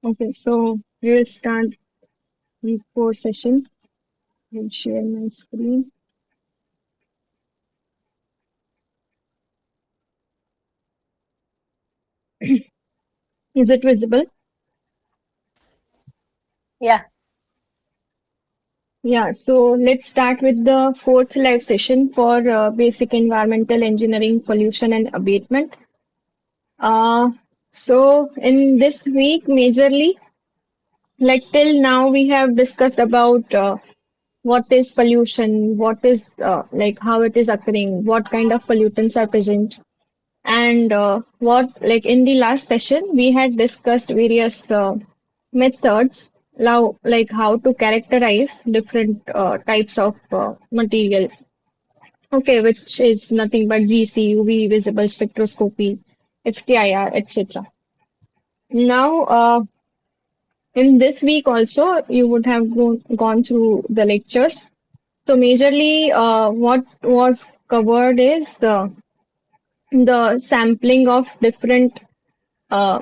Okay, so we will start the core session. I'll share my screen. Is it visible? Yeah, Yeah, so let's start with the fourth live session for basic environmental engineering, pollution and abatement. Uh, so in this week, majorly, like till now, we have discussed about what is pollution, what is like how it is occurring, what kind of pollutants are present. And what, like in the last session, we had discussed various methods, now, like how to characterize different types of material. Okay, which is nothing but GC, UV, visible spectroscopy, FTIR, etc. Now, in this week also, you would have gone through the lectures. So, majorly, what was covered is the sampling of different uh,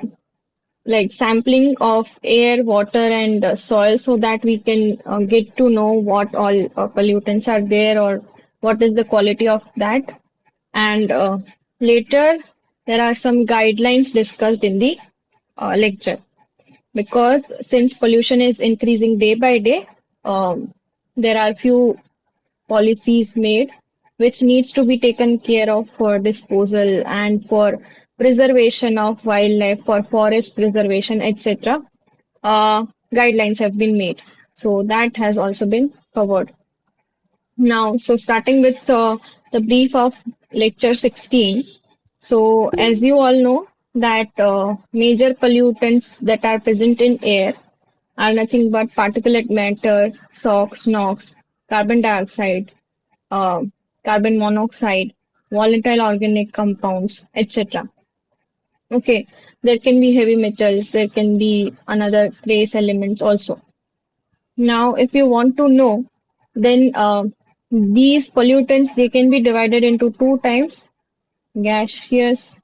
like sampling of air, water, and soil so that we can get to know what all pollutants are there or what is the quality of that. And later, there are some guidelines discussed in the lecture because since pollution is increasing day by day, there are few policies made which needs to be taken care of for disposal and for preservation of wildlife, for forest preservation, etc. Guidelines have been made. So that has also been covered. Now, so starting with the brief of lecture 16. So as you all know that major pollutants that are present in air are nothing but particulate matter, SOx, NOx, carbon dioxide, uh, carbon monoxide, volatile organic compounds, etc. Okay, there can be heavy metals, there can be another trace elements also. Now, if you want to know, then these pollutants they can be divided into two types: gaseous,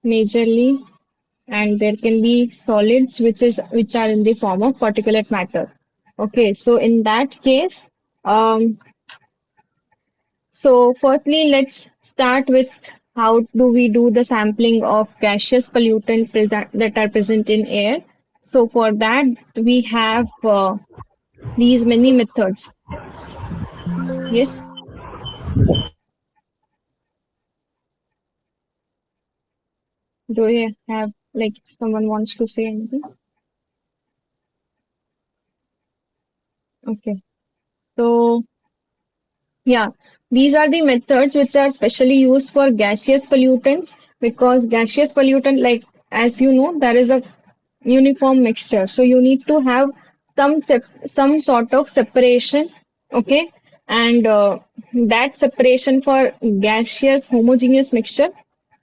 majorly, and there can be solids, which are in the form of particulate matter. Okay, so in that case, um, so firstly, let's start with how do we do the sampling of gaseous pollutants that are present in air. So for that, we have these many methods. Yes, do you have like someone wants to say anything? Okay, so yeah, these are the methods which are specially used for gaseous pollutants because gaseous pollutant, like as you know, there is a uniform mixture. So you need to have some sort of separation, okay? And that separation for gaseous homogeneous mixture,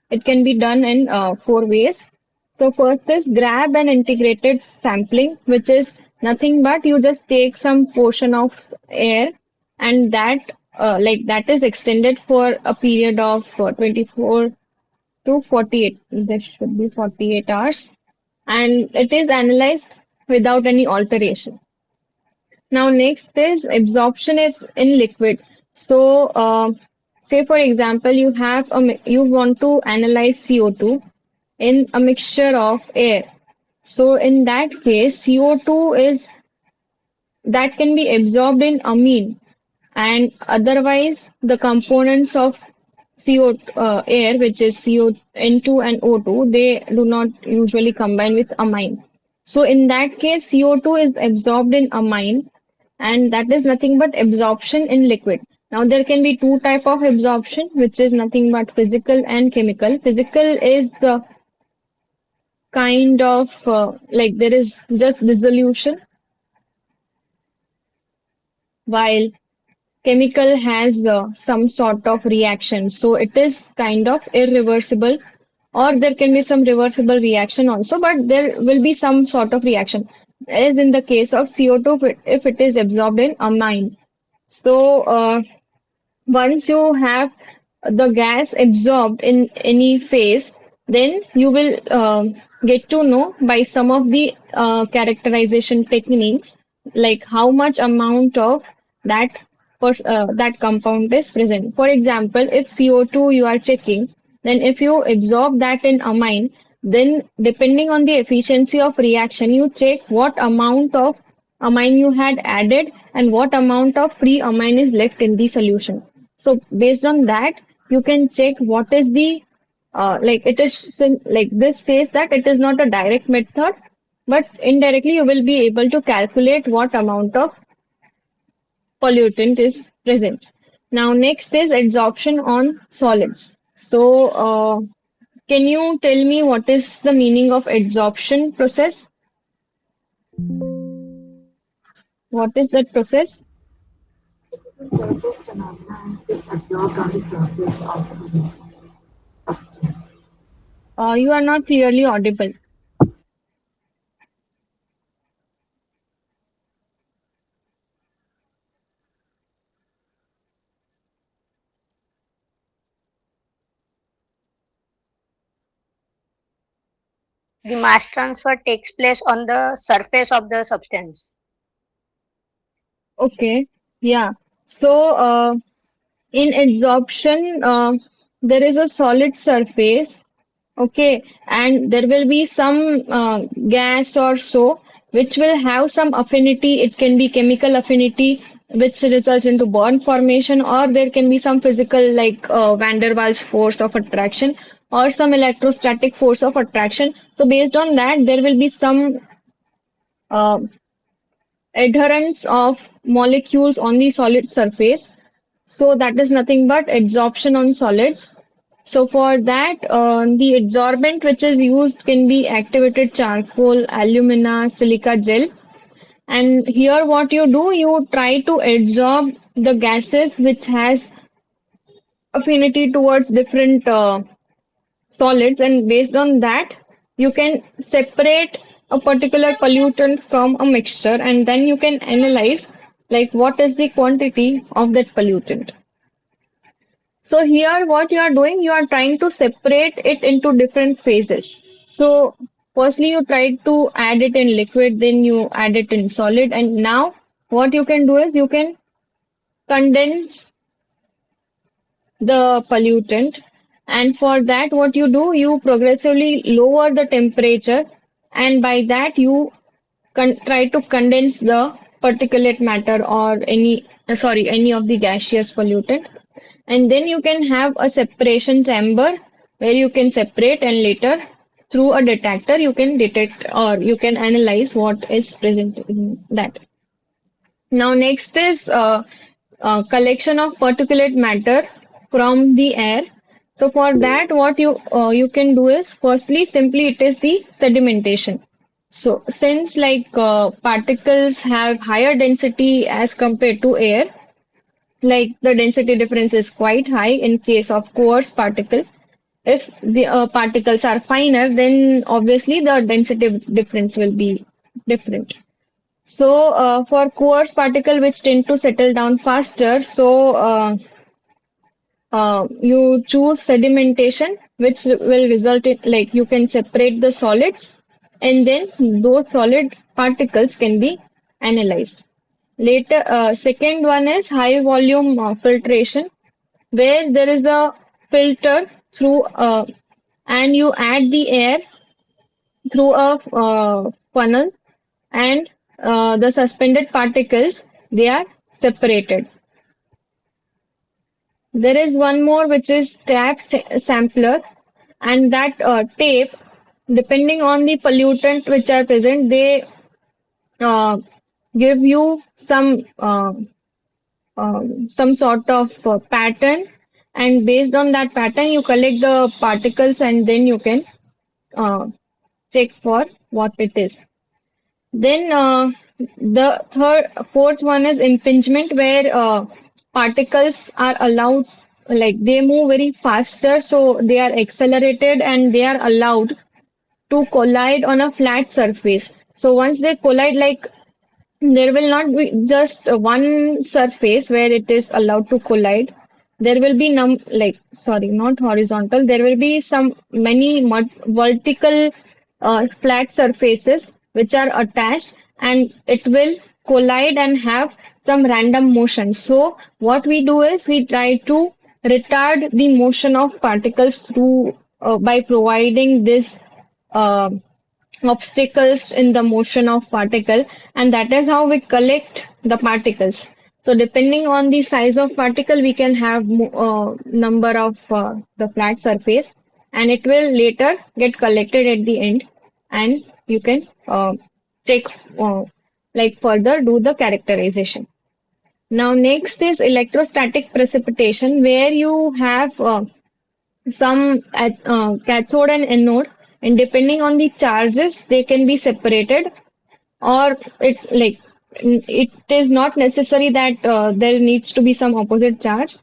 it can be done in four ways. So first is grab and integrated sampling, which is nothing but you just take some portion of air and that like that is extended for a period of 24 to 48. There should be 48 hours, and it is analyzed without any alteration. Now, next is absorption is in liquid. So, say for example, you want to analyze CO2 in a mixture of air. So, in that case, CO2 is that can be absorbed in amine, and otherwise the components of CO air, which is CO N2 and O2, they do not usually combine with amine. So in that case, CO2 is absorbed in amine, and that is nothing but absorption in liquid. Now there can be two type of absorption, which is nothing but physical and chemical. Physical is kind of like there is just dissolution, while chemical has some sort of reaction. So it is kind of irreversible, or there can be some reversible reaction also, but there will be some sort of reaction, as in the case of CO2 if it is absorbed in amine. So once you have the gas absorbed in any phase, then you will get to know by some of the characterization techniques, like how much amount of that that compound is present. For example, if CO2 you are checking, then if you absorb that in amine, then depending on the efficiency of reaction, you check what amount of amine you had added and what amount of free amine is left in the solution. So based on that, you can check what is the like it is like this says that it is not a direct method, but indirectly you will be able to calculate what amount of pollutant is present. Now, next is adsorption on solids. So, can you tell me what is the meaning of adsorption process? What is that process? This phenomenon is observed on the surface of the You are not clearly audible. The mass transfer takes place on the surface of the substance. Okay, yeah. So, in adsorption, there is a solid surface. Okay, and there will be some gas or so which will have some affinity. It can be chemical affinity, which results into bond formation, or there can be some physical, like van der Waals force of attraction, or some electrostatic force of attraction. So, based on that, there will be some uh, adherence of molecules on the solid surface. So that is nothing but adsorption on solids. So for that, the adsorbent which is used can be activated charcoal, alumina, silica gel. And here what you do, you try to adsorb the gases which has affinity towards different solids, and based on that, you can separate a particular pollutant from a mixture, and then you can analyze like what is the quantity of that pollutant. So here what you are doing, you are trying to separate it into different phases. So firstly you try to add it in liquid, then you add it in solid, and now what you can do is you can condense the pollutant, and for that what you do, you progressively lower the temperature, and by that you try to condense the particulate matter or any of the gaseous pollutant, and then you can have a separation chamber where you can separate, and later through a detector you can detect or you can analyze what is present in that. Now next is collection of particulate matter from the air. So for that, what you can do is firstly simply it is the sedimentation. So since like particles have higher density as compared to air, like the density difference is quite high in case of coarse particle. If the particles are finer, then obviously the density difference will be different. So, for coarse particle which tend to settle down faster, so you choose sedimentation, which will result in like you can separate the solids, and then those solid particles can be analyzed. Later, second one is high volume filtration, where there is a filter through and you add the air through a funnel, and the suspended particles they are separated. There is one more which is tap sampler, and that tape, depending on the pollutant which are present, they uh, give you some sort of pattern, and based on that pattern you collect the particles, and then you can uh, check for what it is. Then fourth one is impingement, where particles are allowed, like they move very faster, so they are accelerated and they are allowed to collide on a flat surface. So once they collide, like there will not be just one surface where it is allowed to collide. There will be sorry, not horizontal. There will be some many vertical flat surfaces which are attached, and it will collide and have some random motion. So what we do is we try to retard the motion of particles through by providing this uh, obstacles in the motion of particle, and that is how we collect the particles. So depending on the size of particle we can have number of the flat surface, and it will later get collected at the end, and you can check like further do the characterization. Now next is electrostatic precipitation, where you have some at cathode and anode, and depending on the charges they can be separated, or it is not necessary that there needs to be some opposite charge.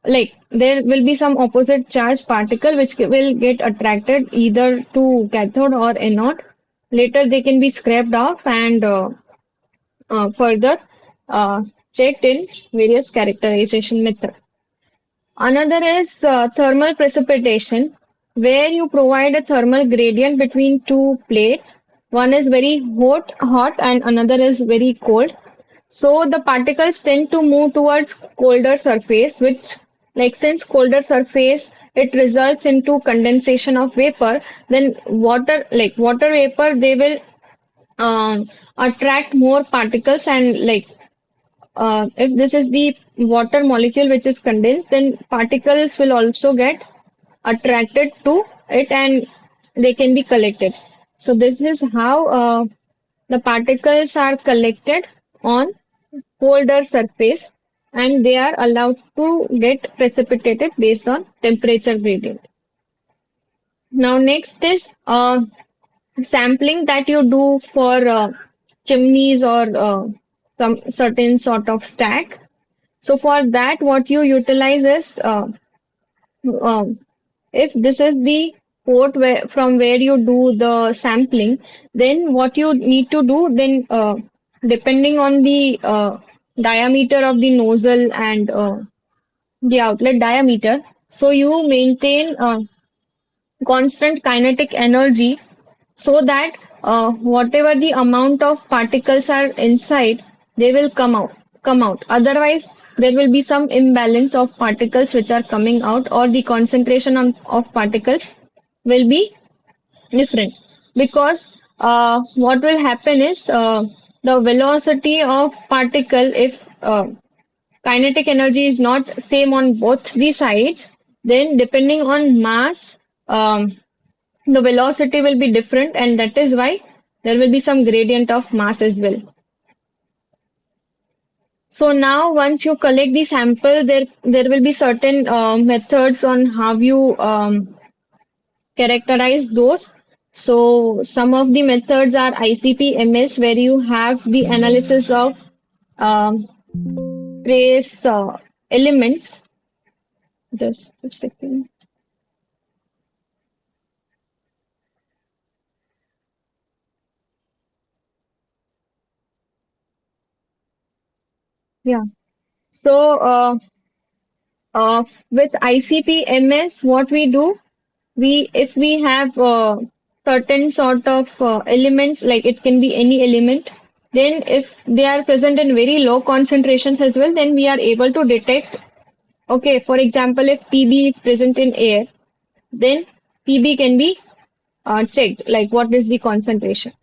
Like there will be some opposite charge particle which will get attracted either to cathode or anode. Later they can be scraped off and further uh, checked in various characterization method. Another is thermal precipitation, where you provide a thermal gradient between two plates. One is very hot, and another is very cold. So the particles tend to move towards colder surface, which, like since colder surface, it results into condensation of vapor. Then water vapor, they will attract more particles, and if this is the water molecule which is condensed, then particles will also get attracted to it and they can be collected. So this is how the particles are collected on colder surface, and they are allowed to get precipitated based on temperature gradient. Now next is sampling that you do for chimneys or some certain sort of stack. So for that, what you utilize is um, if this is the port from where you do the sampling, then what you need to do then depending on the diameter of the nozzle and the outlet diameter, so you maintain constant kinetic energy so that whatever the amount of particles are inside, they will come out. Otherwise there will be some imbalance of particles which are coming out, or the concentration of particles will be different, because what will happen is the velocity of particle, if kinetic energy is not same on both the sides, then depending on mass, the velocity will be different, and that is why there will be some gradient of mass as well. So now once you collect the sample, there will be certain methods on how you characterize those. So some of the methods are ICP-MS, where you have the analysis of um, trace elements. Just a second. Yeah. So with ICP-MS, what we do, we if we have certain sort of elements, like it can be any element, then if they are present in very low concentrations as well, then we are able to detect. Okay, for example, if Pb is present in air, then Pb can be checked, like what is the concentration.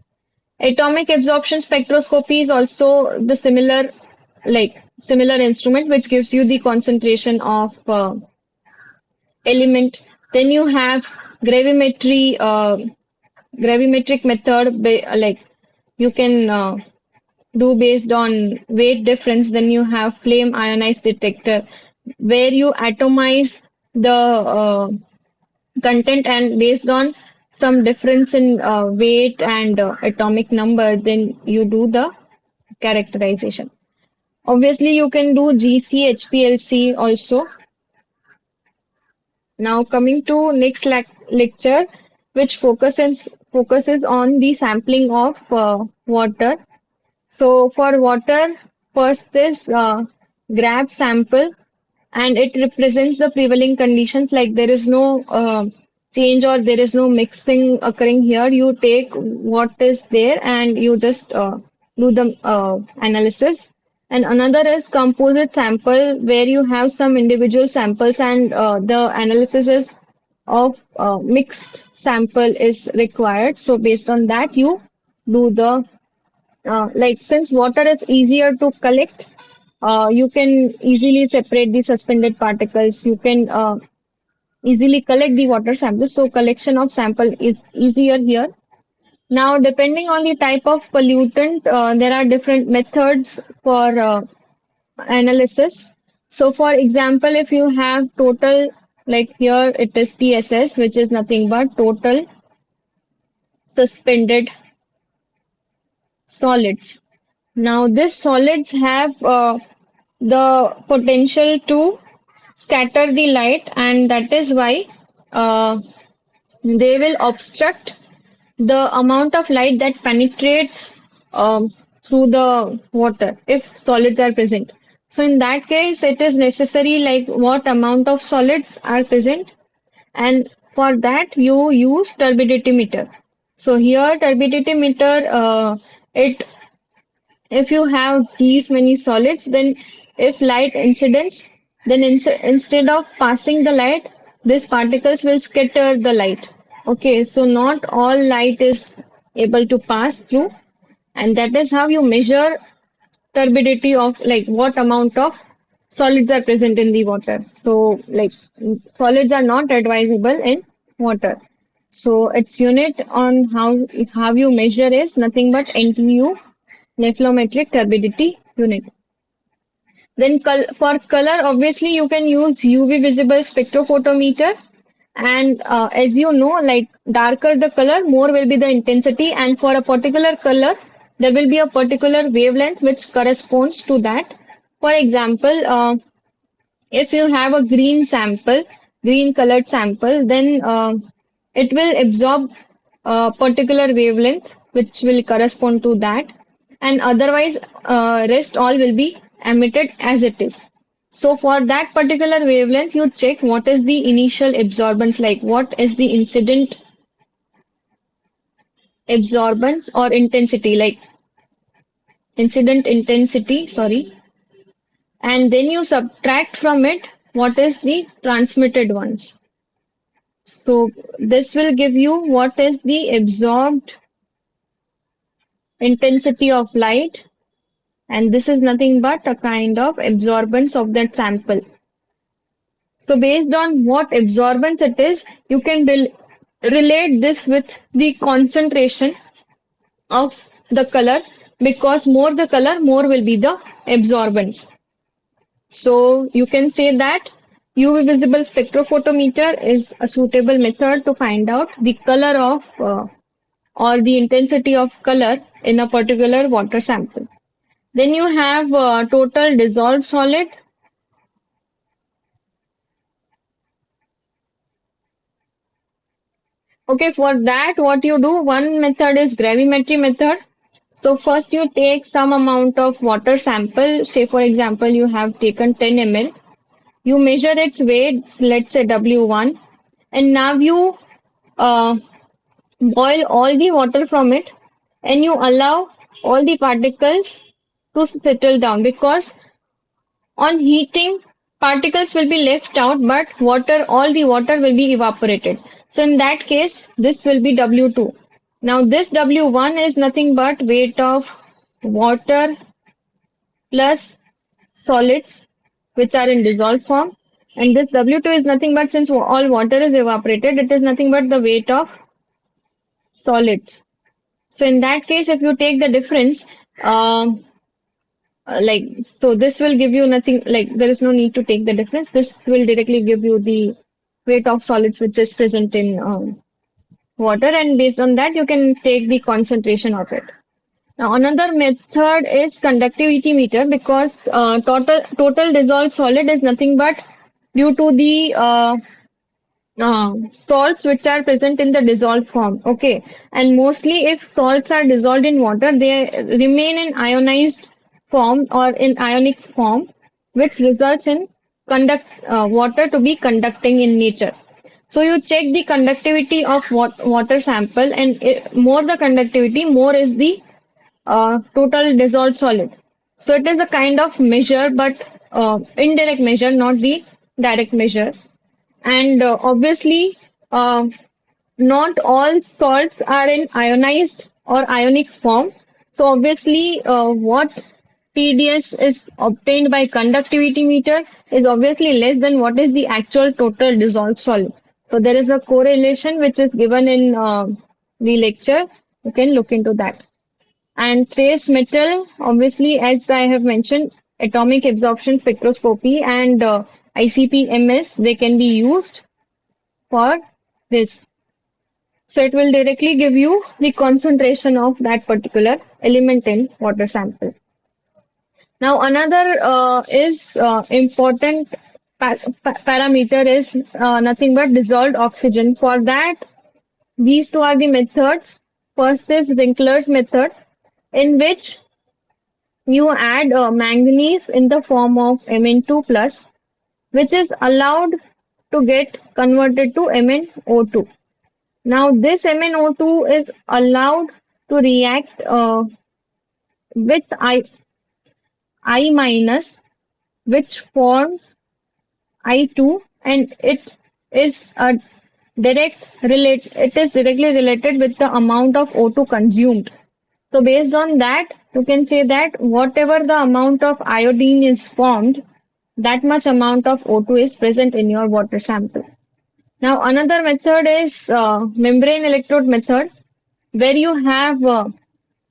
Atomic absorption spectroscopy is also the similar instrument which gives you the concentration of element. Then you have gravimetry, gravimetric method, like you can do based on weight difference. Then you have flame ionized detector, where you atomize the content, and based on some difference in weight and atomic number, then you do the characterization. Obviously, you can do GC, HPLC also. Now coming to next lecture, which focuses on the sampling of water. So for water, first is grab sample, and it represents the prevailing conditions. Like there is no change or there is no mixing occurring here. You take what is there and you just do the analysis. And another is composite sample where you have some individual samples and the analysis is of mixed sample is required. So based on that, you do the like since water is easier to collect, you can easily separate the suspended particles. You can easily collect the water samples. So collection of sample is easier here. Now, depending on the type of pollutant, there are different methods for analysis. So, for example, if you have total, like here it is TSS, which is nothing but total suspended solids. Now, these solids have the potential to scatter the light, and that is why uh, they will obstruct the amount of light that penetrates through the water if solids are present. So in that case, it is necessary like what amount of solids are present, and for that you use turbidity meter. So here turbidity meter, it if you have these many solids, then if light incidence, then instead of passing the light, these particles will scatter the light. Okay, so not all light is able to pass through, and that is how you measure turbidity of like what amount of solids are present in the water. So like solids are not advisable in water. So its unit on how you measure is nothing but NTU, nephelometric turbidity unit. Then for color, obviously you can use UV visible spectrophotometer. And as you know, like darker the color, more will be the intensity. And for a particular color, there will be a particular wavelength which corresponds to that. For example, if you have a green sample, green colored sample, then it will absorb a particular wavelength which will correspond to that, and otherwise, rest all will be emitted as it is. So for that particular wavelength, you check what is the initial absorbance, like what is the incident absorbance or intensity, like incident intensity, sorry, and then you subtract from it what is the transmitted ones. So this will give you what is the absorbed intensity of light, and this is nothing but a kind of absorbance of that sample. So based on what absorbance it is, you can relate this with the concentration of the color, because more the color, more will be the absorbance. So you can say that UV visible spectrophotometer is a suitable method to find out the color of or the intensity of color in a particular water sample. Then you have total dissolved solid. Okay, for that, what you do, one method is gravimetry method. So first you take some amount of water sample. Say for example, you have taken 10 ml. You measure its weight, let's say W1, and now you uh, boil all the water from it, and you allow all the particles to settle down, because on heating, particles will be left out, but all the water will be evaporated. So in that case, this will be W2. Now this W1 is nothing but weight of water plus solids which are in dissolved form. And this W2 is nothing but, since all water is evaporated, it is nothing but the weight of solids. So in that case, if you take the difference, um, like so this will give you nothing, like there is no need to take the difference. This will directly give you the weight of solids which is present in water, and based on that you can take the concentration of it. Now another method is conductivity meter, because total dissolved solid is nothing but due to the salts which are present in the dissolved form. Okay, and mostly if salts are dissolved in water, they remain in ionized form or in ionic form, which results in conduct water to be conducting in nature. So you check the conductivity of water sample, and more the conductivity, more is the total dissolved solid. So it is a kind of measure, but indirect measure, not the direct measure. And obviously, uh, not all salts are in ionized or ionic form. So obviously, what TDS is obtained by conductivity meter is obviously less than what is the actual total dissolved solid. So there is a correlation which is given in the lecture. You can look into that. And trace metal, obviously, as I have mentioned, atomic absorption spectroscopy and ICP-MS, they can be used for this. So it will directly give you the concentration of that particular element in water sample. Now another is important parameter is nothing but dissolved oxygen. For that, these two are the methods. First is Winkler's method, in which you add manganese in the form of Mn2 plus, which is allowed to get converted to MnO2. Now this MnO2 is allowed to react with I minus, which forms I2, and is a it is directly related with the amount of O2 consumed. So based on that, you can say that whatever the amount of iodine is formed, that much amount of O2 is present in your water sample. Now another method is membrane electrode method, where you have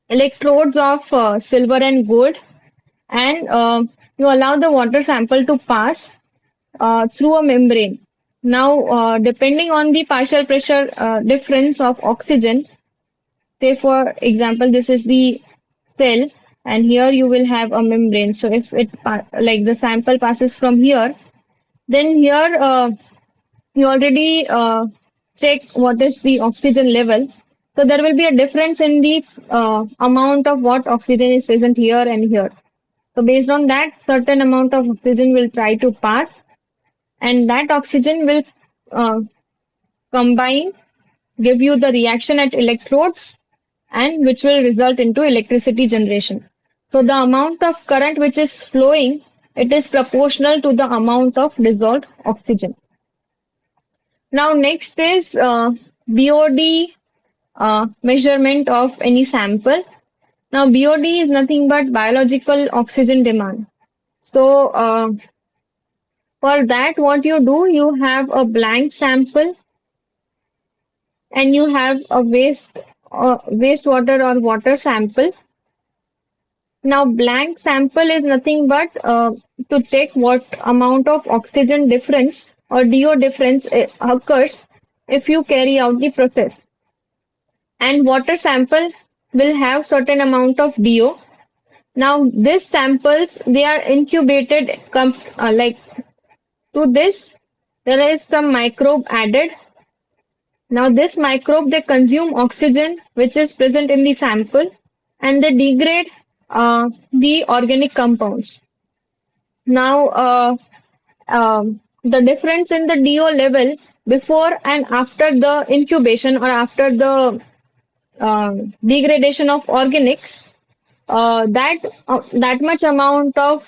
electrodes of silver and gold, and you allow the water sample to pass through a membrane. Now, depending on the partial pressure difference of oxygen, say for example, this is the cell, and here you will have a membrane. So if like the sample passes from here, then here you already check what is the oxygen level. So there will be a difference in the amount of what oxygen is present here and here. So based on that, certain amount of oxygen will try to pass, and that oxygen will uh, combine, give you the reaction at electrodes, and which will result into electricity generation. So the amount of current which is flowing, it is proportional to the amount of dissolved oxygen. Now next is BOD measurement of any sample. Now BOD is nothing but biological oxygen demand. So for that, what you do, you have a blank sample, and you have a wastewater or water sample. Now, blank sample is nothing but to check what amount of oxygen difference or DO difference occurs if you carry out the process. And water sample will have certain amount of DO. Now, these samples, they are incubated like to this. There is some microbe added. Now, this microbe, they consume oxygen which is present in the sample, and they degrade the organic compounds. Now, the difference in the DO level before and after the incubation or after the uh, degradation of organics, that much amount of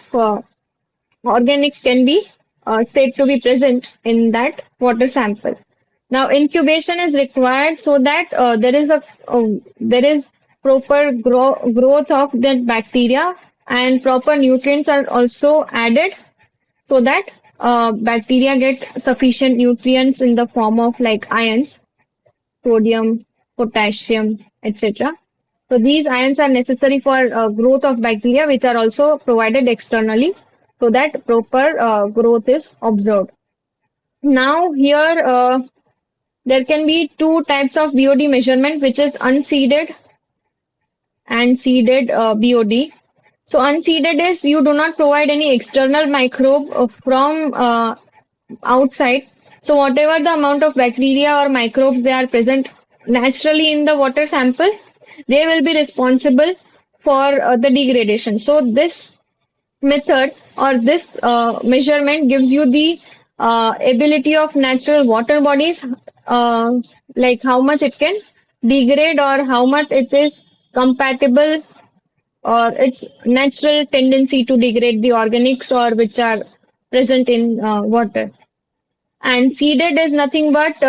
organics can be said to be present in that water sample. Now, incubation is required so that there is proper growth of that bacteria, and proper nutrients are also added so that bacteria get sufficient nutrients in the form of like ions, sodium, potassium, etc. So these ions are necessary for growth of bacteria, which are also provided externally so that proper growth is observed. Now here there can be two types of BOD measurement, which is unseeded and seeded BOD. So unseeded is you do not provide any external microbe from outside. So whatever the amount of bacteria or microbes they are present naturally in the water sample, they will be responsible for the degradation. So this method or this measurement gives you the ability of natural water bodies, uh, like how much it can degrade or how much it is compatible or its natural tendency to degrade the organics or which are present in water. And seeded is nothing but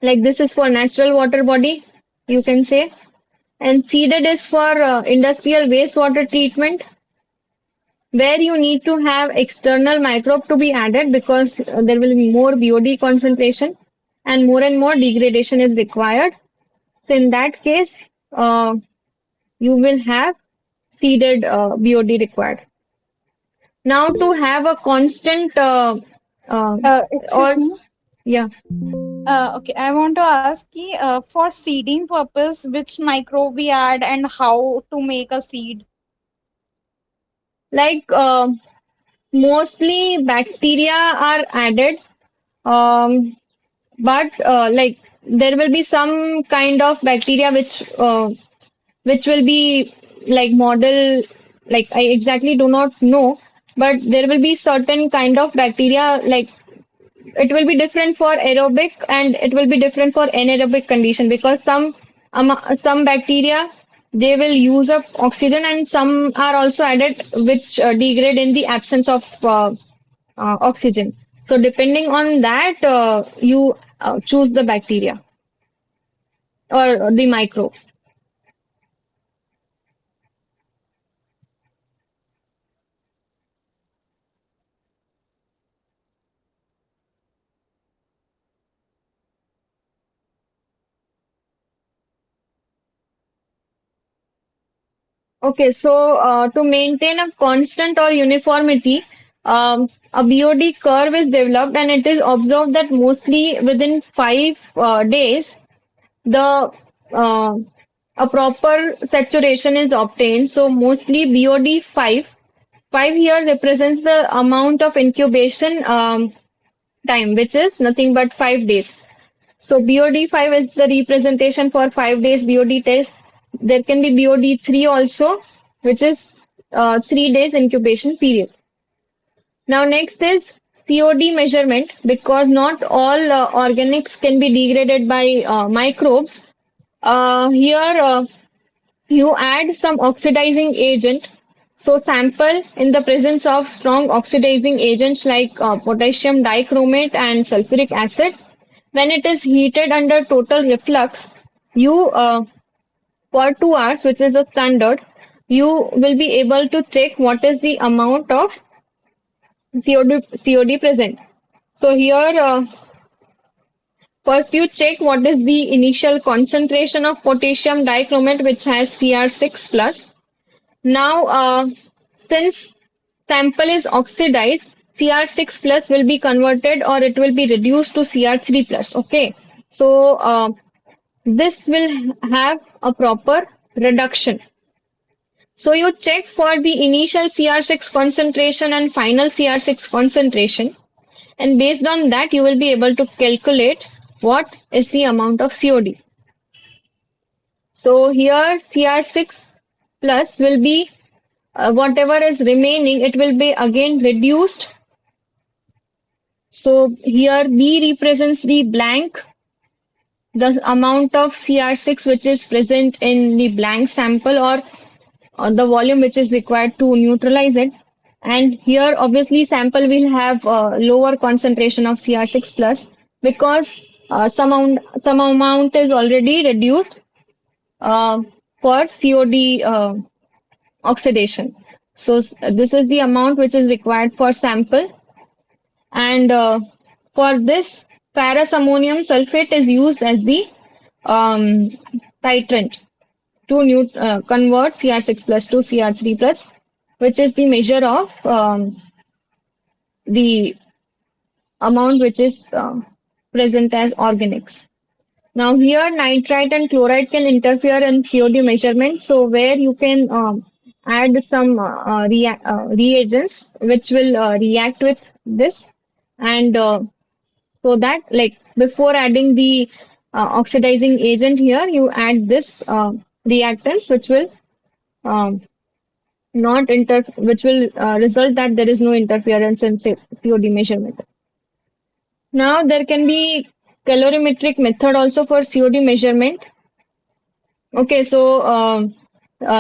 like this is for natural water body, you can say. And seeded is for industrial wastewater treatment, where you need to have external microbe to be added because there will be more BOD concentration and more degradation is required. So in that case, you will have seeded BOD required. Now to have a constant uh, Excuse or me. yeah, Okay, I want to ask you, for seeding purpose, which microbe we add and how to make a seed? like mostly bacteria are added, um, but like there will be some kind of bacteria which will be like model, like I exactly do not know, but there will be certain kind of bacteria like it will be different for aerobic and it will be different for anaerobic condition because some bacteria they will use up oxygen and some are also added which degrade in the absence of oxygen. So depending on that, you choose the bacteria or the microbes. Okay, so to maintain a constant or uniformity, a BOD curve is developed and it is observed that mostly within 5 days, the a proper saturation is obtained. So mostly BOD 5 here represents the amount of incubation time, which is nothing but 5 days. So BOD5 is the representation for 5 days BOD test. There can be BOD3 also, which is 3 days incubation period. Now next is COD measurement because not all organics can be degraded by microbes. Here you add some oxidizing agent. So sample in the presence of strong oxidizing agents like potassium dichromate and sulfuric acid. When it is heated under total reflux, you for 2 hours, which is the standard, you will be able to check what is the amount of COD present. So here, first you check what is the initial concentration of potassium dichromate, which has Cr6 plus. Now, since sample is oxidized, Cr6 plus will be converted or it will be reduced to Cr3 plus. Okay, so this will have a proper reduction. So you check for the initial Cr6 concentration and final Cr6 concentration, and based on that, you will be able to calculate what is the amount of COD. So here Cr6 plus will be whatever is remaining, it will be again reduced. So here B represents the blank, the amount of Cr6 which is present in the blank sample or the volume which is required to neutralize it. And here obviously sample will have lower concentration of Cr6 plus because some amount is already reduced uh, for COD oxidation. So this is the amount which is required for sample. And for this, ferrous ammonium sulfate is used as the um, titrant to convert Cr6 plus to Cr3 plus, which is the measure of the amount which is present as organics. Now here nitrite and chloride can interfere in COD measurement. So where you can add some reagents which will react with this and so that like before adding the oxidizing agent here you add this reactants which will um, not inter which will result that there is no interference in COD measurement. Now there can be calorimetric method also for COD measurement. Okay, so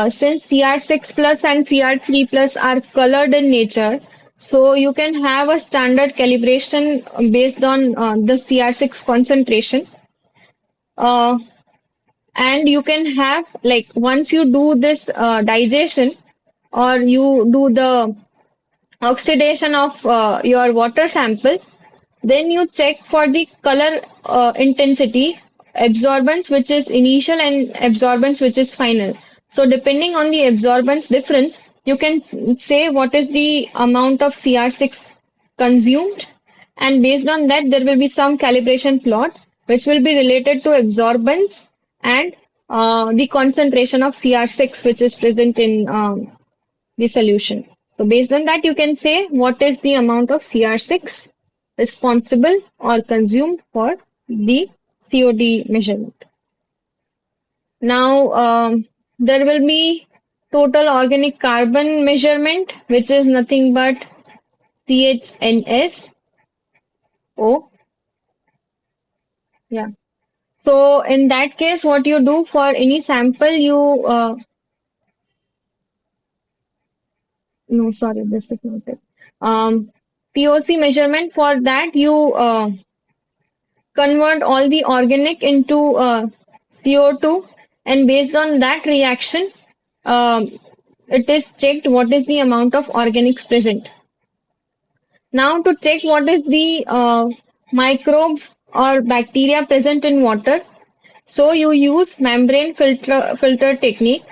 since CR6 plus and CR3 plus are colored in nature, so you can have a standard calibration based on the CR6 concentration. Uh, and you can have, like, once you do this digestion or you do the oxidation of your water sample, then you check for the color intensity, absorbance which is initial and absorbance which is final. So depending on the absorbance difference, you can say what is the amount of CR6 consumed, and based on that there will be some calibration plot which will be related to absorbance and the concentration of CR6 which is present in the solution. So based on that, you can say what is the amount of CR6 responsible or consumed for the COD measurement. Now, there will be total organic carbon measurement, which is nothing but CHNSO. Yeah. So in that case, what you do for any sample, no, sorry, this is not it. POC measurement, for that you convert all the organic into CO2, and based on that reaction, um, it is checked what is the amount of organics present. Now, to check what is the microbes or bacteria present in water, so you use membrane filter technique.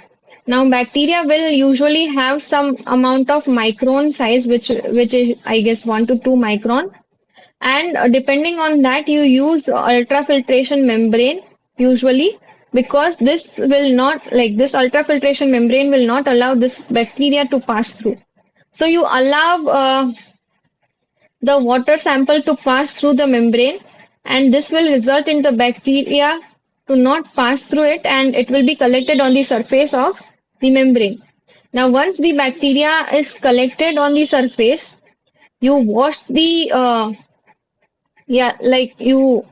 Now, bacteria will usually have some amount of micron size, which is, I guess, 1 to 2 micron, and depending on that you use ultrafiltration membrane usually, because this will not, like, this ultrafiltration membrane will not allow this bacteria to pass through. So you allow the water sample to pass through the membrane, and this will result in the bacteria to not pass through it, and it will be collected on the surface of the membrane. Now once the bacteria is collected on the surface, you wash the yeah, like you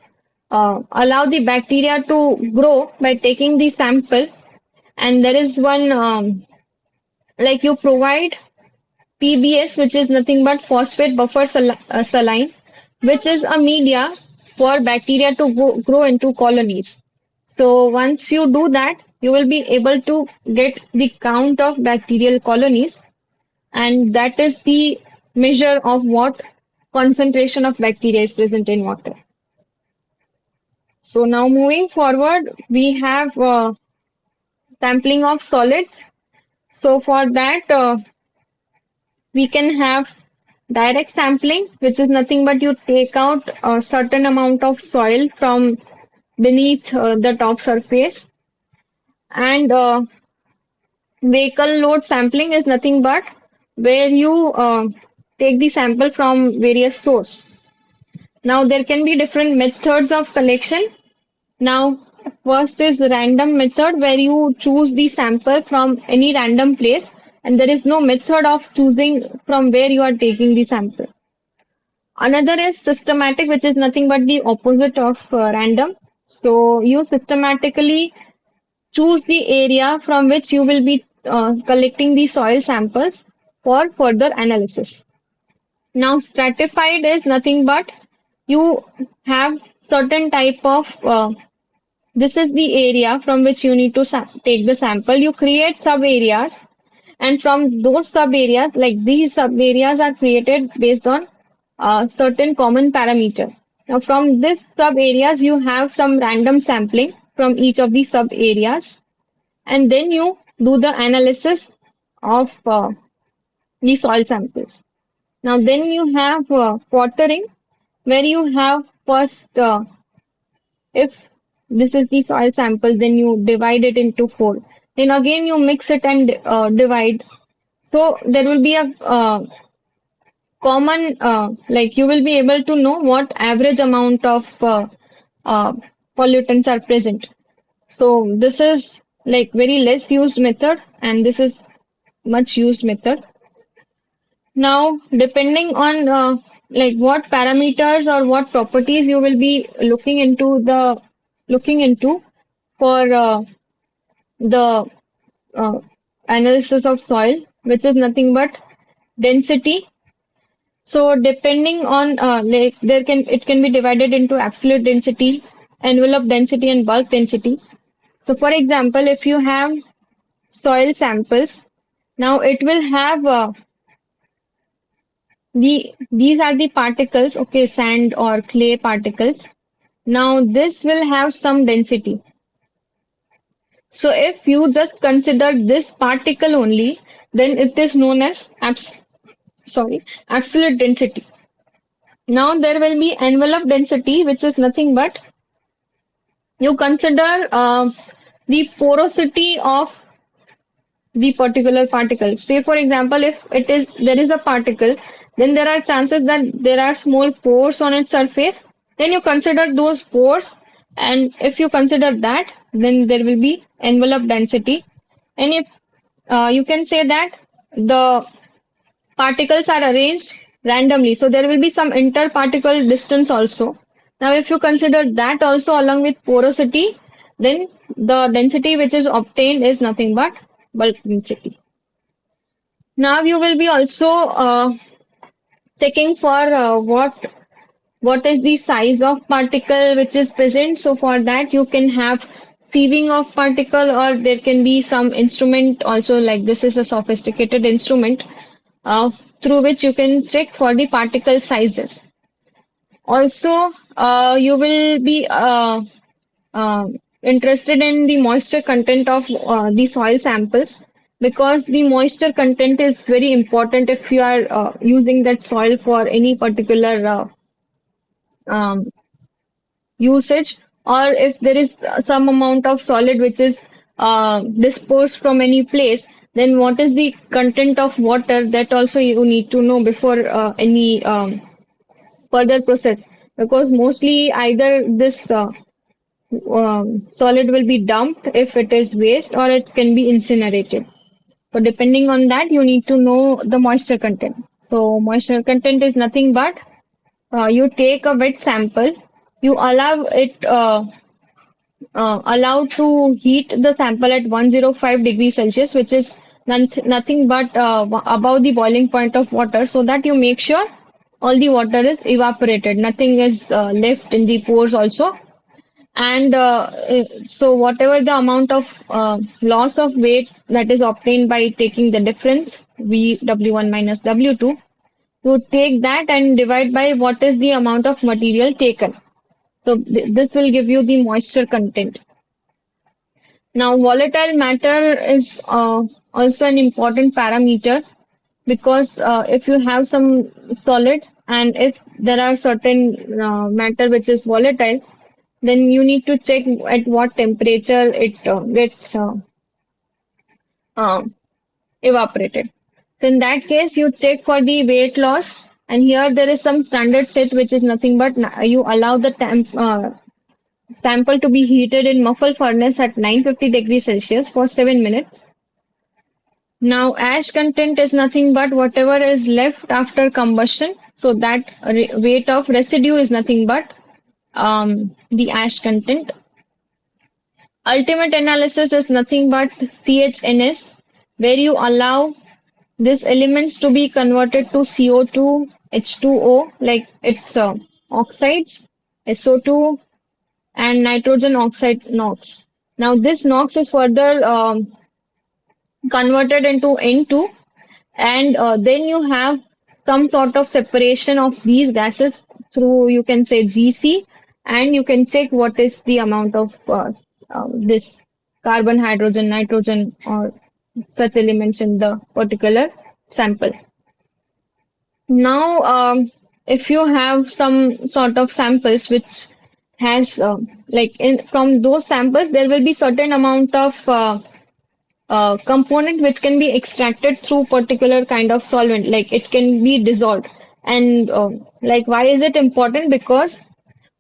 allow the bacteria to grow by taking the sample, and there is one like you provide PBS, which is nothing but phosphate buffer saline, which is a media for bacteria to grow into colonies. So once you do that, you will be able to get the count of bacterial colonies, and that is the measure of what concentration of bacteria is present in water. So now moving forward, we have sampling of solids. So for that, we can have direct sampling, which is nothing but you take out a certain amount of soil from beneath the top surface, and vehicle load sampling is nothing but where you take the sample from various source. Now there can be different methods of collection. Now, first is the random method, where you choose the sample from any random place, and there is no method of choosing from where you are taking the sample. Another is systematic, which is nothing but the opposite of random. So you systematically choose the area from which you will be collecting the soil samples for further analysis. Now, stratified is nothing but you have certain type of this is the area from which you need to take the sample. You create sub areas, and from those sub areas, like these sub areas are created based on certain common parameter. Now, from this sub areas, you have some random sampling from each of the sub areas, and then you do the analysis of the soil samples. Now, then you have quartering, where you have first if this is the soil sample, then you divide it into four. Then again you mix it and divide. So there will be a common, like you will be able to know what average amount of uh, pollutants are present. So this is like very less used method, and this is much used method. Now, depending on like what parameters or what properties you will be looking into for the uh, analysis of soil, which is nothing but density. So depending on like there can it can be divided into absolute density, envelope density, and bulk density. So for example, if you have soil samples, now it will have these are the particles, okay, sand or clay particles. Now this will have some density. So if you just consider this particle only, then it is known as absolute density. Now there will be envelope density, which is nothing but you consider the porosity of the particular particle. Say for example, if it is there is a particle, then there are chances that there are small pores on its surface. Then you consider those pores, and if you consider that, then there will be envelope density. And if you can say that the particles are arranged randomly, so there will be some interparticle distance also. Now, if you consider that also along with porosity, then the density which is obtained is nothing but bulk density. Now you will be also checking for what is the size of particle which is present. So for that you can have sieving of particle, or there can be some instrument also, like this is a sophisticated instrument through which you can check for the particle sizes. Also, you will be interested in the moisture content of the soil samples, because the moisture content is very important if you are using that soil for any particular um, usage, or if there is some amount of solid which is dispersed from any place, then what is the content of water, that also you need to know before any further process, because mostly either this solid will be dumped if it is waste, or it can be incinerated. So depending on that, you need to know the moisture content. So moisture content is nothing but you take a wet sample, you allow to heat the sample at 105 degrees Celsius, which is nothing but above the boiling point of water, so that you make sure all the water is evaporated, nothing is left in the pores also. And so whatever the amount of loss of weight that is obtained by taking the difference, V W1 minus W2, you take that and divide by what is the amount of material taken. So this will give you the moisture content. Now, volatile matter is also an important parameter, because if you have some solid and if there are certain matter which is volatile, then you need to check at what temperature it gets uh, evaporated. So in that case, you check for the weight loss, and here there is some standard set which is nothing but you allow the sample to be heated in muffle furnace at 950 degrees Celsius for 7 minutes. Now, ash content is nothing but whatever is left after combustion. So that weight of residue is nothing but the ash content. Ultimate analysis is nothing but CHNS, where you allow these elements to be converted to CO2, H2O, like its oxides, SO2, and nitrogen oxide NOx. Now, this NOx is further converted into N2, and then you have some sort of separation of these gases through, you can say, GC, and you can check what is the amount of this carbon, hydrogen, nitrogen, or such elements in the particular sample. Now, if you have some sort of samples which has like in from those samples, there will be certain amount of component which can be extracted through particular kind of solvent, like it can be dissolved. And like why is it important? Because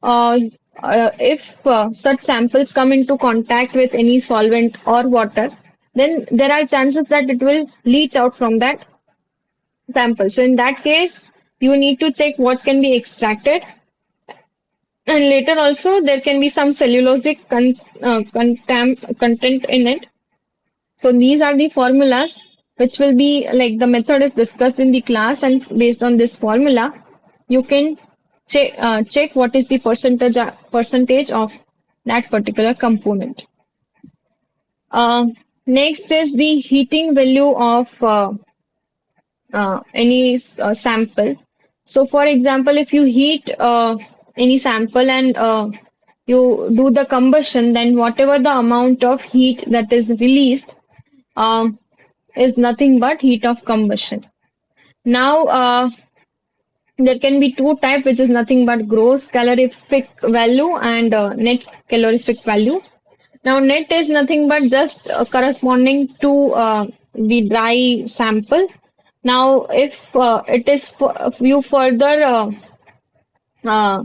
uh, if such samples come into contact with any solvent or water, then there are chances that it will leach out from that sample. So in that case, You need to check what can be extracted, and later also there can be some cellulosic content in it. So these are the formulas which will be like the method is discussed in the class, and based on this formula, you can check what is the percentage of that particular component. Uh, Next is the heating value of any sample. So, for example, if you heat any sample and you do the combustion, then whatever the amount of heat that is released um, is nothing but heat of combustion. Now, there can be two type, which is nothing but gross calorific value and net calorific value. Now, net is nothing but just corresponding to the dry sample. Now, if it is if you further uh,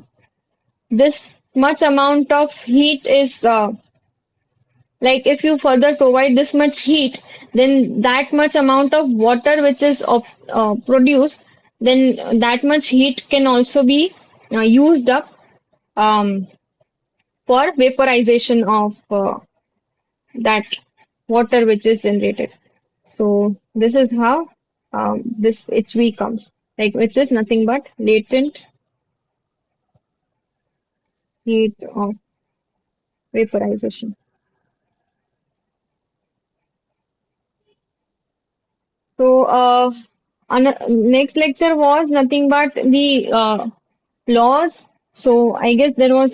this much amount of heat is like if you further provide this much heat, then that much amount of water which is produced, then that much heat can also be used up um, for vaporization of that water which is generated. So this is how this HV comes, like which is nothing but latent heat of vaporization. So next lecture was nothing but the laws. So I guess there was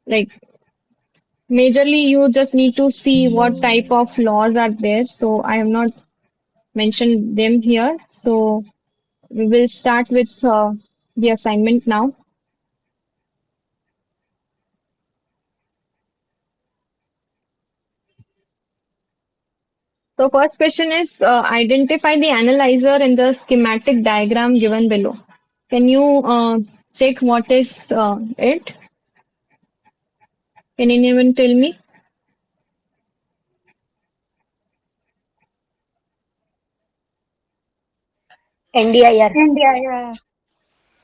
like majorly you just need to see what type of laws are there. So I have not mentioned them here. So we will start with the assignment now. So first question is identify the analyzer in the schematic diagram given below. Can you check what is it? Can anyone tell me? NDIR. India, yeah.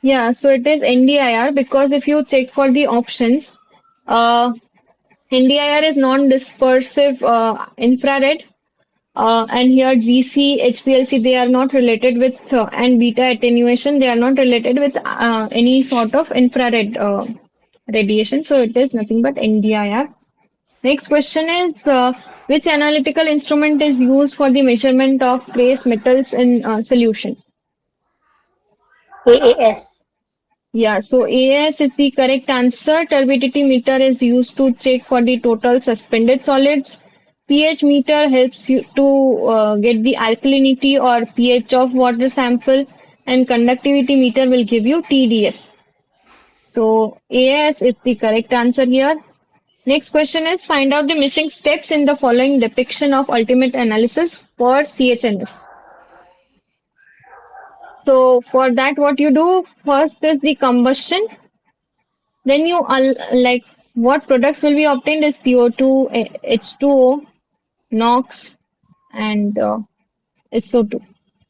Yeah, so it is NDIR because if you check for the options, NDIR is non-dispersive infrared, and here GC, HPLC, they are not related with, and beta attenuation, they are not related with any sort of infrared radiation. So it is nothing but NDIR. Next question is which analytical instrument is used for the measurement of trace metals in solution? AAS. Yeah, so AS is the correct answer. Turbidity meter is used to check for the total suspended solids. pH meter helps you to get the alkalinity or pH of water sample, and conductivity meter will give you TDS. So AS is the correct answer here. Next question is find out the missing steps in the following depiction of ultimate analysis for CHNS. So for that, what you do first is the combustion. Then you like what products will be obtained is CO2, H2O, NOx, and SO2.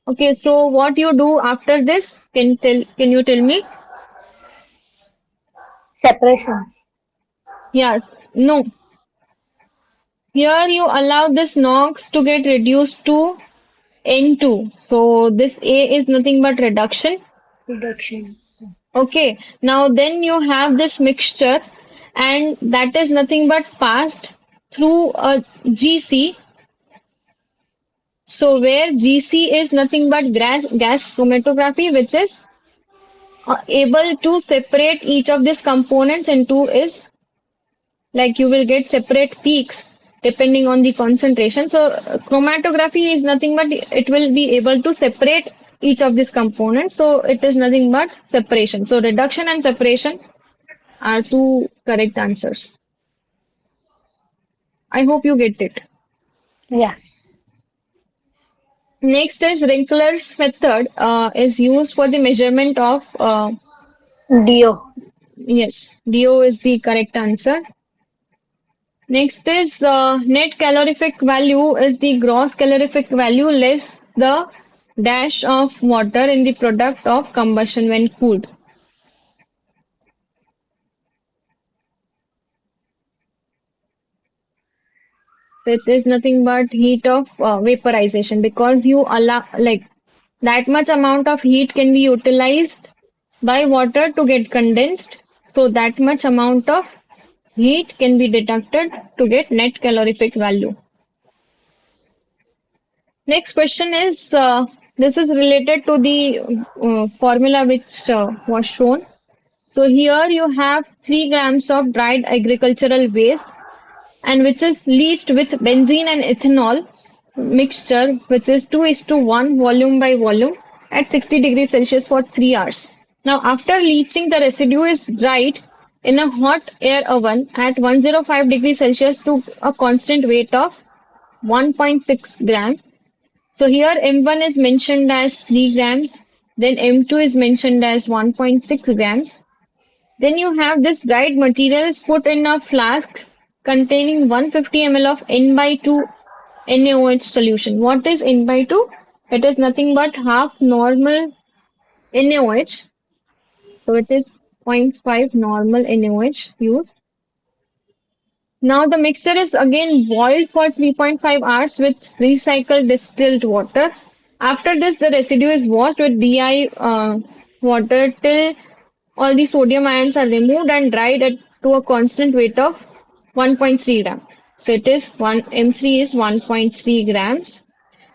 Okay, so what you do after this? Can you tell me? Separation. Yes, no. Here you allow this NOx to get reduced to N2. So this A is nothing but reduction. Reduction. Okay, now then you have this mixture, and that is nothing but passed through a GC. So where GC is nothing but gas chromatography, which is able to separate each of these components into is like you will get separate peaks depending on the concentration. So chromatography is nothing but it will be able to separate each of these components. So it is nothing but separation. So reduction and separation are two correct answers. I hope you get it. Yeah. Next is Wrinkler's method is used for the measurement of DO. yes, DO is the correct answer. Next is net calorific value is the gross calorific value less the dash of water in the product of combustion when cooled. So it is nothing but heat of vaporization because you allow like that much amount of heat can be utilized by water to get condensed. So that much amount of heat can be deducted to get net calorific value. Next question is this is related to the formula which was shown. So here you have 3 grams of dried agricultural waste and which is leached with benzene and ethanol mixture which is 2 is to 1 volume by volume at 60 degrees Celsius for 3 hours. Now after leaching the residue is dried in a hot air oven at 105 degrees Celsius to a constant weight of 1.6 gram. So here M1 is mentioned as 3 grams, then M2 is mentioned as 1.6 grams. Then you have this dried material is put in a flask containing 150 ml of N by 2 NaOH solution. What is N by 2? It is nothing but half normal NaOH. So it is zero point 0.5 normal NaOH used. Now the mixture is again boiled for 3.5 hours with recycled distilled water. After this, the residue is washed with DI water till all the sodium ions are removed and dried at to a constant weight of 1.3 gram. So it is one M3 is 1.3 grams.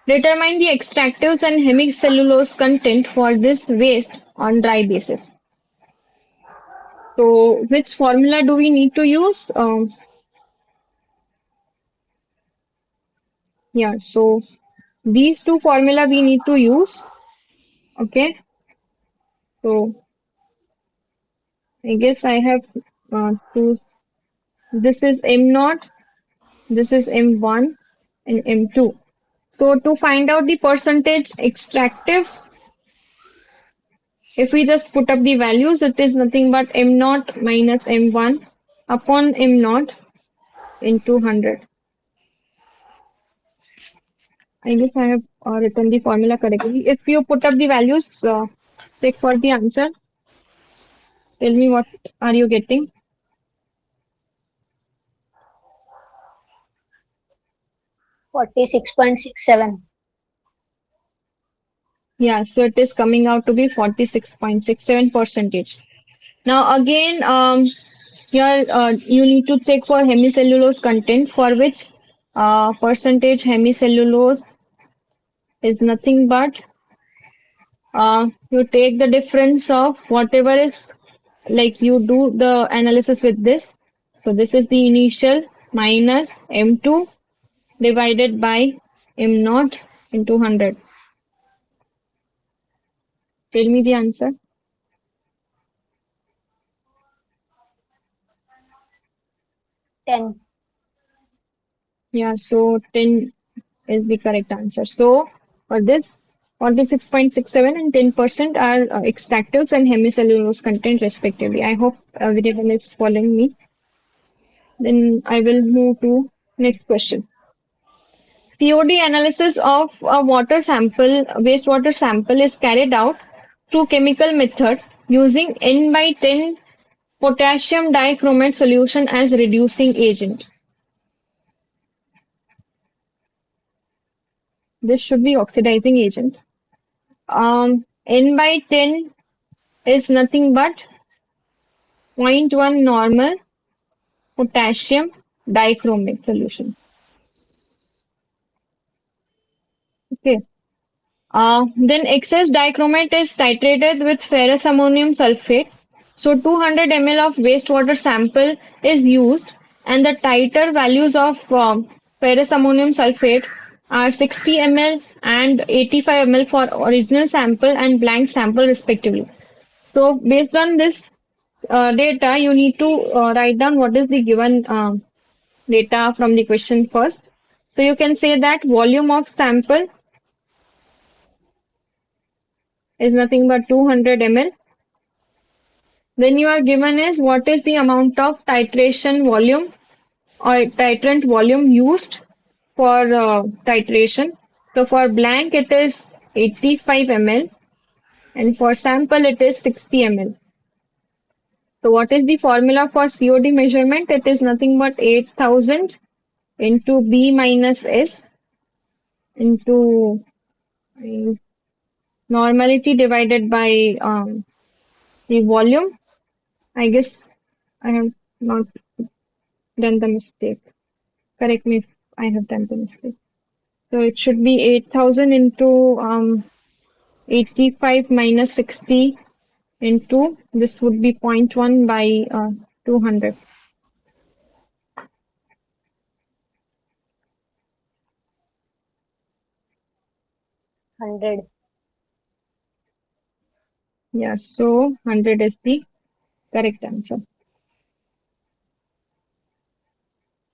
Determine the extractives and hemicellulose content for this waste on dry basis. So which formula do we need to use? Yeah, so these two formula we need to use. Okay, so I guess I have to. This is M naught, this is M1, and M2. So to find out the percentage extractives, if we just put up the values, it is nothing but M naught minus M1 upon M naught into 100. I guess I have written the formula correctly. If you put up the values, check for the answer. Tell me what are you getting. 46.67. Yeah, so it is coming out to be 46.67 percentage. Now again, here you need to check for hemicellulose content for which percentage hemicellulose is nothing but you take the difference of whatever is like you do the analysis with this. So this is the initial minus M2 divided by M naught into 100. Tell me the answer. 10. Yeah, so 10 is the correct answer. So for this, 46.67 and 10% are extractives and hemicellulose content respectively. I hope everyone is following me. Then I will move to next question. COD analysis of a water sample, wastewater sample is carried out through chemical method using N by 10 potassium dichromate solution as reducing agent. This should be oxidizing agent. N by 10 is nothing but zero point 0.1 normal potassium dichromate solution. Okay. Then excess dichromate is titrated with ferrous ammonium sulfate. So 200 ml of wastewater sample is used and the titer values of ferrous ammonium sulfate are 60 ml and 85 ml for original sample and blank sample respectively. So based on this data, you need to write down what is the given data from the question first. So you can say that volume of sample is nothing but 200 ml. Then you are given is what is the amount of titration volume or titrant volume used for titration. So for blank it is 85 ml, and for sample it is 60 ml. So what is the formula for COD measurement? It is nothing but 8,000 into B minus S into uh, normality divided by the volume. I guess I have not done the mistake. Correct me if I have done the mistake. So it should be 8,000 into 85 minus 60 into this would be zero point 0.1 by 200. 100. Yeah, so 100 is the correct answer.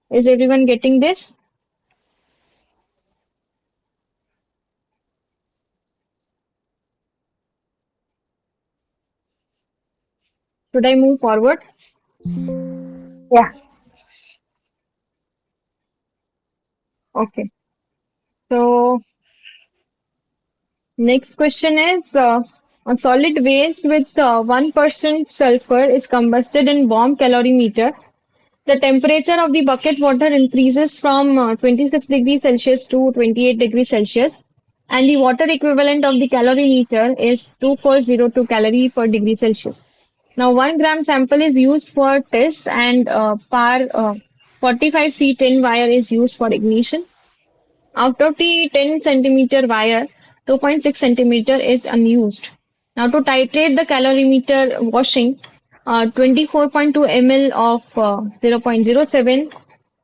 Is everyone getting this? Should I move forward? Yeah. Okay. So next question is a solid waste with 1% sulfur is combusted in bomb calorimeter. The temperature of the bucket water increases from 26 degrees Celsius to 28 degrees Celsius, and the water equivalent of the calorimeter is 2402 calorie per degree Celsius. Now, 1 gram sample is used for test, and par 45C tin wire is used for ignition. Out of the 10 centimeter wire, 2.6 centimeter is unused. Now to titrate the calorimeter washing, 24.2 ml of 0.07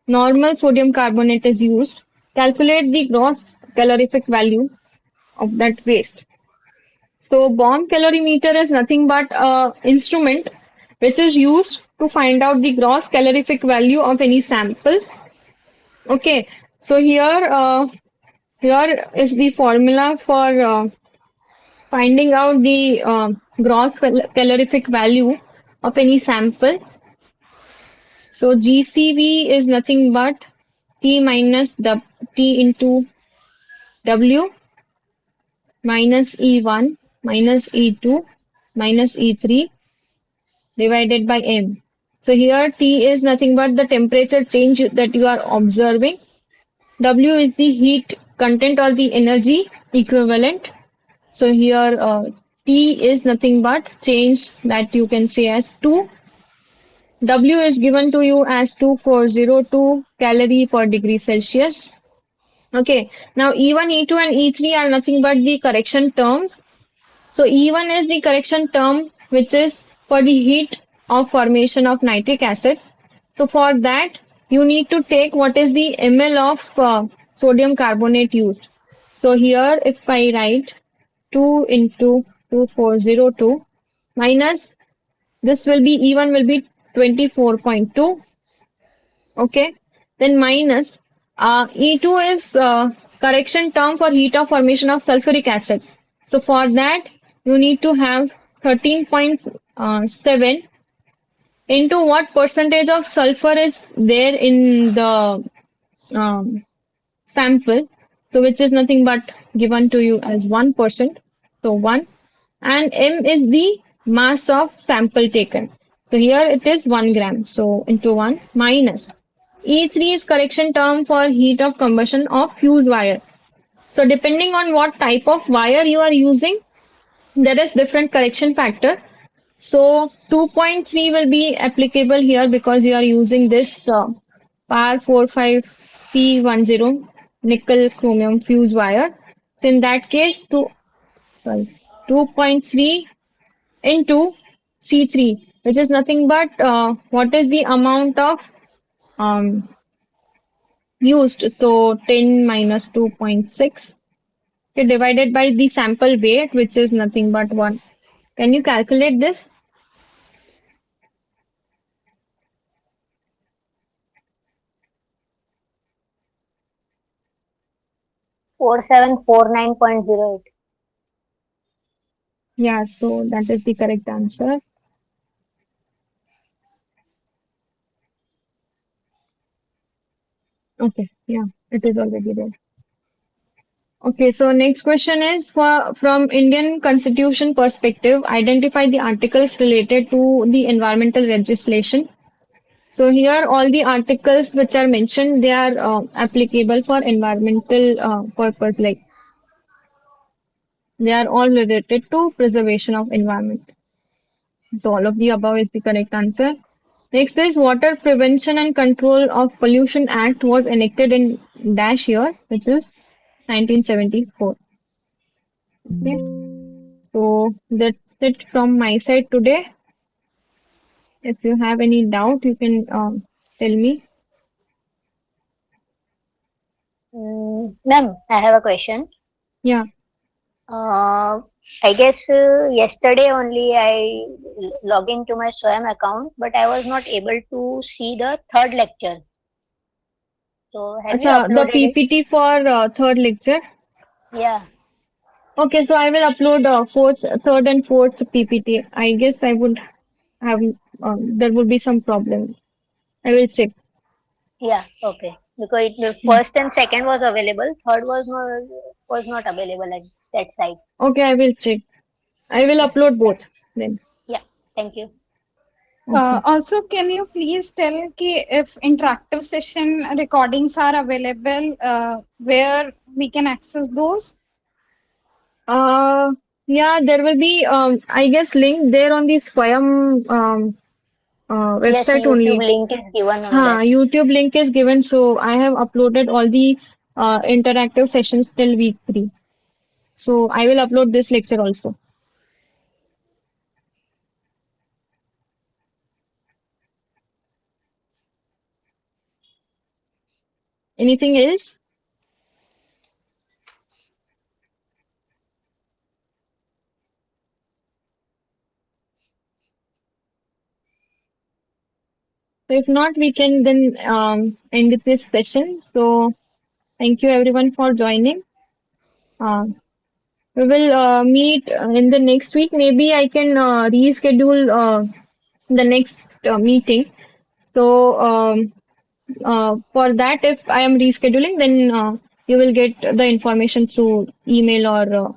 normal sodium carbonate is used. Calculate the gross calorific value of that waste. So bomb calorimeter is nothing but a instrument which is used to find out the gross calorific value of any sample. Okay, so here is the formula for finding out the gross calorific value of any sample. So GCV is nothing but T minus T into W minus E1 minus E2 minus E3 divided by M. So here T is nothing but the temperature change that you are observing. W is the heat content or the energy equivalent. So here T is nothing but change that you can say as 2. W is given to you as 2402 calorie per degree Celsius. Okay, now E1, E2 and E3 are nothing but the correction terms. So E1 is the correction term which is for the heat of formation of nitric acid. So for that you need to take what is the ml of sodium carbonate used. So here if I write 2 into 2402 minus this will be E1 will be 24.2. Okay, then minus E2 is correction term for heat of formation of sulfuric acid. So for that you need to have 13.7 into what percentage of sulfur is there in the um, sample. So which is nothing but given to you as 1%. So 1 and m is the mass of sample taken. So here it is 1 gram. So into 1 minus E3 is correction term for heat of combustion of fuse wire. So depending on what type of wire you are using, there is different correction factor. So 2.3 will be applicable here because you are using this PAR 45C10 nickel chromium fuse wire. So in that case, sorry, 2.3 into C3, which is nothing but what is the amount of um, used. So 10 minus 2.6 divided by the sample weight, which is nothing but 1. Can you calculate this? 4749.08. Yeah, so that is the correct answer. Okay, yeah, it is already there. Okay, so next question is from Indian Constitution perspective, identify the articles related to the environmental legislation. So here all the articles which are mentioned, they are applicable for environmental purpose, like they are all related to preservation of environment. So all of the above is the correct answer. Next is Water Prevention and Control of Pollution Act was enacted in dash year, which is 1974. Okay. So that's it from my side today. If you have any doubt, you can tell me. Ma'am, I have a question. Yeah. Uh, I guess yesterday only I log into my SWAYAM account, but I was not able to see the third lecture. So have you Acha, the uploaded it? PPT for third lecture. Yeah, Okay, so I will upload third and fourth PPT. I guess I would have, there would be some problem. I will check. yeah, okay. Because the Yeah. first and second was available, third was not available at that site. Okay, I will check. I will Yeah, upload both then. yeah. Thank you. Okay. Also, can you please tell ki if interactive session recordings are available, where we can access those? Uh, yeah, there will be, I guess, link there on the Swayam Yes, website YouTube only. link is given on that. YouTube link is given, so I have uploaded all the interactive sessions till week 3. So I will upload this lecture also. Anything else? So if not, we can then end this session. So thank you everyone for joining. Uh, we will meet in the next week. Maybe I can reschedule the next meeting. So for that, if I am rescheduling, then you will get the information through email or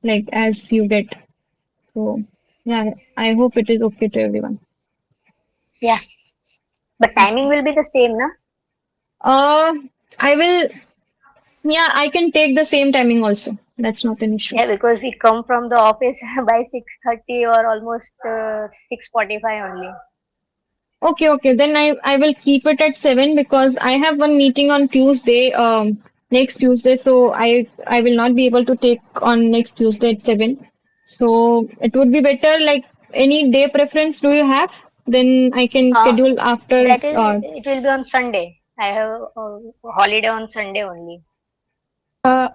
like as you get. So yeah, I hope it is okay to everyone. Yeah, but timing will be the same, na? Uh, I will. Yeah, I can take the same timing also. That's not an issue. Yeah, because we come from the office by 6:30 or almost 6:45 only. Okay, okay. Then I will keep it at 7 because I have one meeting on Tuesday, next Tuesday. So I will not be able to take on next Tuesday at 7. So it would be better like any day preference do you have? Then I can Uh, schedule after. that is, it will be on Sunday. I have a holiday on Sunday only. Uh,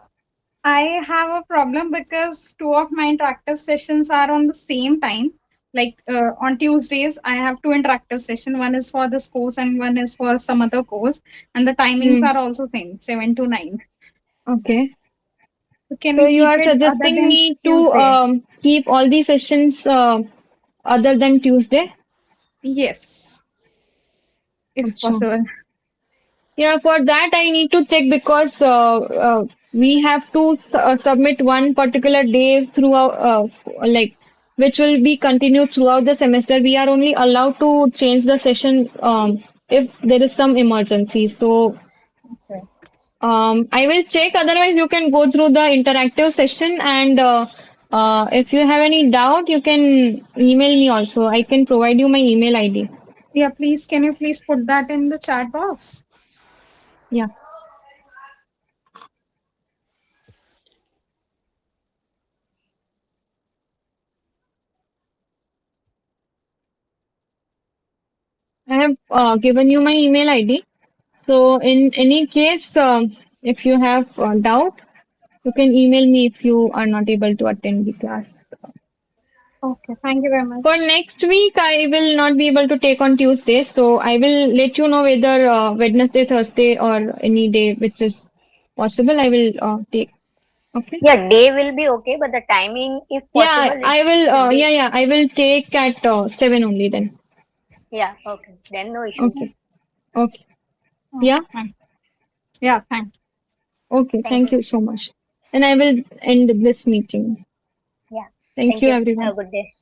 I have a problem because two of my interactive sessions are on the same time. Like on Tuesdays, I have two interactive sessions. One is for this course and one is for some other course, and the timings Hmm, are also same, 7 to 9. okay. So can So we you keep are it other suggesting than me to Tuesday? keep all these sessions other than Tuesday? Yes, if Achha. possible. Yeah, for that I need to check because we have to submit one particular day throughout, like which will be continued throughout the semester. We are only allowed to change the session if there is some emergency. So Okay. I will check. Otherwise, you can go through the interactive session, and if you have any doubt, you can email me also. I can provide you my email ID. Yeah, please, can you please put that in the chat box? Yeah, I have given you my email ID. So in any case, if you have doubt, you can email me if you are not able to attend the class. Okay, thank you very For much. next week, I will not be able to take on Tuesday, so I will let you know whether Wednesday, Thursday, or any day which is possible. I will take. Okay. Yeah, day will be okay, but the timing, if possible, Yeah, it I will. should be. Yeah, I will take at 7 only then. Yeah, okay. Then no issues. Okay. Okay. Yeah. Okay, fine. Yeah, thanks. Okay, Thank thank you. you so much. And I will end this meeting. Yeah. Thank Thank you, you. everyone. Have a good day.